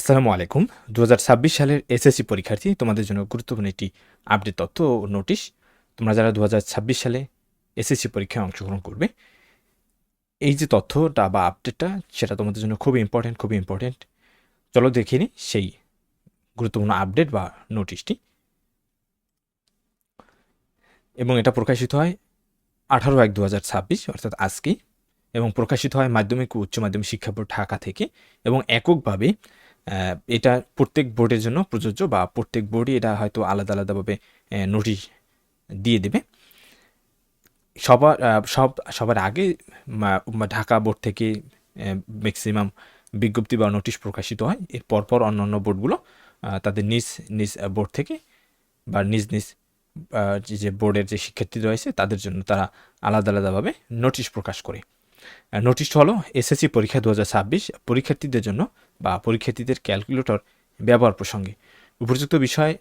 আসসালামু আলাইকুম। 2026 সালের এসএসসি পরীক্ষার্থী, তোমাদের জন্য গুরুত্বপূর্ণ একটি আপডেট তথ্য ও নোটিশ। তোমরা যারা 2026 সালে এসএসসি পরীক্ষায় অংশগ্রহণ করবে, এই যে তথ্যটা বা আপডেটটা, সেটা তোমাদের জন্য খুবই ইম্পর্টেন্ট। চলো দেখে নিই সেই গুরুত্বপূর্ণ আপডেট বা নোটিশটি। এবং এটা প্রকাশিত হয় 18/1/2026 অর্থাৎ আজকেই, এবং প্রকাশিত হয় মাধ্যমিক ও উচ্চ মাধ্যমিক শিক্ষা বোর্ড ঢাকা থেকে। এবং এককভাবে এটা প্রত্যেক বোর্ডের জন্য প্রযোজ্য, বা প্রত্যেক বোর্ডই এটা হয়তো আলাদাভাবে নোটিশ দিয়ে দেবে। সবার আগে ঢাকা বোর্ড থেকে ম্যাক্সিমাম বিজ্ঞপ্তি বা নোটিশ প্রকাশিত হয়। এর পরপর অন্যান্য বোর্ডগুলো তাদের নিজ নিজ বোর্ড থেকে বা নিজ যে বোর্ডের যে শিক্ষার্থী রয়েছে তাদের জন্য তারা আলাদাভাবে নোটিশ প্রকাশ করে। নোটিশটা হলো এসএসসি পরীক্ষা 2026 পরীক্ষার্থীদের জন্য বা পরীক্ষার্থীদের ক্যালকুলেটর ব্যবহার প্রসঙ্গে। উপযুক্ত বিষয়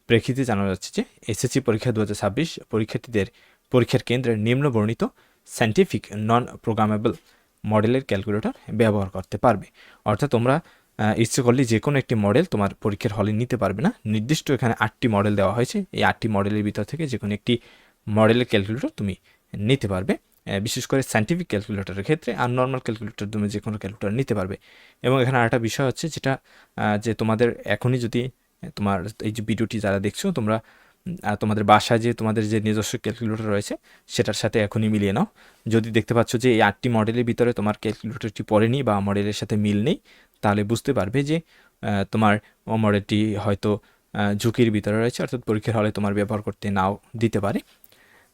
প্রেক্ষিতে জানা যাচ্ছে যে এসএসসি পরীক্ষা 2026 পরীক্ষার্থীদের পরীক্ষার কেন্দ্রে নিম্নবর্ণিত সায়েন্টিফিক নন প্রোগ্রামেবল মডেলের ক্যালকুলেটর ব্যবহার করতে পারবে। অর্থাৎ তোমরা ইচ্ছে করলে যে কোনো একটি মডেল তোমার পরীক্ষার হলে নিতে পারবে না। নির্দিষ্ট এখানে 8টি মডেল দেওয়া হয়েছে। এই 8টি মডেলের ভিতর থেকে যে কোনো একটি মডেলের ক্যালকুলেটর তুমি নিতে পারবে, বিশেষ করে সায়েন্টিফিক ক্যালকুলেটরের ক্ষেত্রে। আর নর্মাল ক্যালকুলেটর তুমি যে কোনো ক্যালকুলেটর নিতে পারবে। এবং এখানে আরেকটা বিষয় হচ্ছে যেটা যে তোমাদের এখনই যদি তোমার এই যে ভিডিওটি যারা দেখছো, তোমরা তোমাদের বাসায় যে তোমাদের যে নিজস্ব ক্যালকুলেটর রয়েছে সেটার সাথে এখনই মিলিয়ে নাও। যদি দেখতে পাচ্ছ যে এই 8টি মডেলের ভিতরে তোমার ক্যালকুলেটরটি পড়েনি বা মডেলের সাথে মিল নেই, তাহলে বুঝতে পারবে যে তোমার মডেলটি হয়তো ঝুঁকির ভিতরে রয়েছে, অর্থাৎ পরীক্ষার হলে তোমার ব্যবহার করতে নাও দিতে পারে।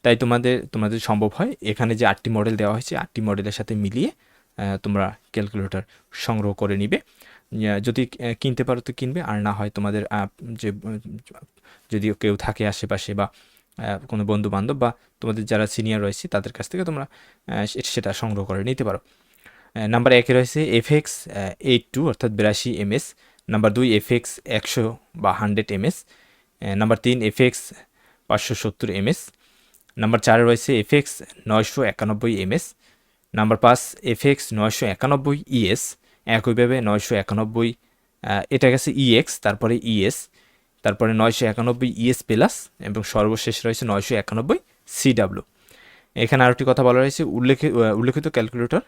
তাই তোমাদের সম্ভব হয় এখানে যে 8টি মডেল দেওয়া হয়েছে 8টি মডেলের সাথে মিলিয়ে তোমরা ক্যালকুলেটর সংগ্রহ করে নিবে। যদি কিনতে পারো তো কিনবে, আর না হয় তোমাদের যে যদি কেউ থাকে আশেপাশে বা কোনো বন্ধু বান্ধব বা তোমাদের যারা সিনিয়র রয়েছে তাদের কাছ থেকে তোমরা সেটা সংগ্রহ করে নিতে পারো। নাম্বার 1-এ রয়েছে FX 82 অর্থাৎ 82 MS। নাম্বার 2 FX 100 বা 100 MS। Number 3 FX 570 MS। Number 4 রয়েছে FX 991 MS। Number 5 FX 991 ES। একইভাবে 991 এটা গেছে EX, তারপরে ES, তারপরে 991 ES প্লাস, এবং সর্বশেষ রয়েছে 991 CW। এখানে আরেকটি কথা বলা রয়েছে, উল্লেখিত ক্যালকুলেটর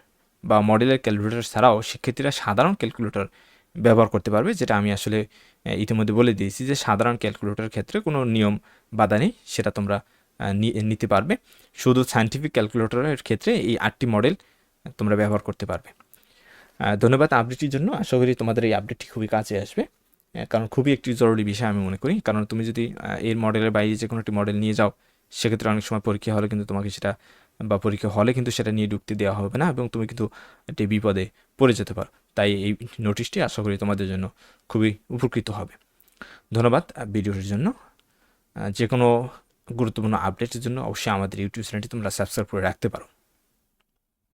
বা মডেলের ক্যালকুলেটর ছাড়াও শিক্ষার্থীরা সাধারণ ক্যালকুলেটর ব্যবহার করতে পারবে। যেটা আমি আসলে ইতিমধ্যে বলে দিয়েছি যে সাধারণ ক্যালকুলেটরের ক্ষেত্রে কোনো নিয়ম বাধা নেই, সেটা তোমরা নিতে পারবে। শুধু সায়েন্টিফিক ক্যালকুলেটরের ক্ষেত্রে এই 8টি মডেল তোমরা ব্যবহার করতে পারবে। ধন্যবাদ আপডেটটির জন্য। আশা করি তোমাদের এই আপডেটটি খুবই কাজে আসবে, কারণ খুবই একটি জরুরি বিষয় আমি মনে করি। কারণ তুমি যদি এর মডেলের বাইরে যে কোনো একটি মডেল নিয়ে যাও, সেক্ষেত্রে অনেক সময় পরীক্ষা হলে কিন্তু তোমাকে সেটা সেটা নিয়ে ঢুকতে দেওয়া হবে না, এবং তুমি কিন্তু একটি বিপদে পড়ে যেতে পারো। তাই এই নোটিশটি আশা করি তোমাদের জন্য খুবই উপকৃত হবে। ধন্যবাদ ভিডিওটির জন্য। যে কোনো গুরুত্বপূর্ণ আপডেটের জন্য অবশ্যই আমাদের ইউটিউব চ্যানেলটি তোমরা সাবস্ক্রাইব করে রাখতে পারো।